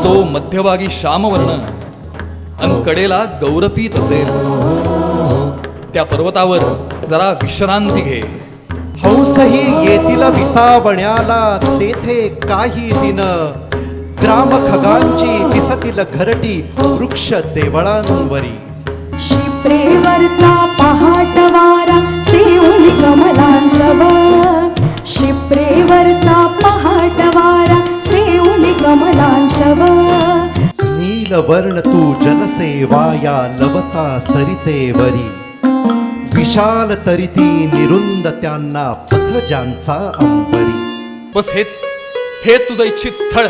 तो मध्यभागी श्यामवर्ण अन कडेला गौरपीत असेल त्या पर्वतावर जरा विश्रांती घे. हंसही येतील विसावण्याला तेथे काही दिन, ग्राम खगांची दिसतील घरटी वृक्ष देवळांवरी. शिप्रेवरचा पहाटवारा सेऊन कमलांसव, शिप्रेवरचा पहाटवारा सेऊन कमलांसव. नीलवर्ण तू जलसेवाया लवता सरितेवरी, विशाल तरिती निरुंद त्यांना पथ ज्यांचा अंबरी. बस हेच तुझं इच्छित स्थळ.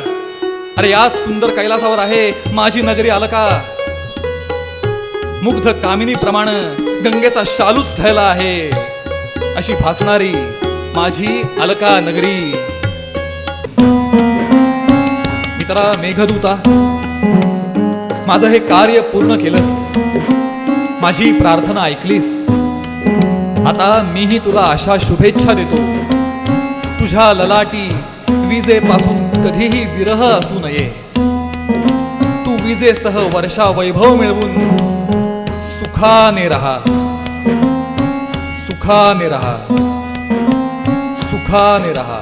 अरे याच सुंदर कैलासावर आहे माझी नगरी अलका. मुग्ध कामिनी प्रमाण गंगेचा शालूच ठेला आहे अशी भासणारी माझी अलका नगरी. मित्रा मेघदूता, माझं हे कार्य पूर्ण केलंस, माझी प्रार्थना ऐकलीस. आता मीही तुला अशा शुभेच्छा देतो. तुझ्या ललाटी विजेपासून कधीही विरह असू नये. तू विजेसह वर्षा वैभव मिळवून सुखाने राहा, सुखाने राहा, सुखाने राहा.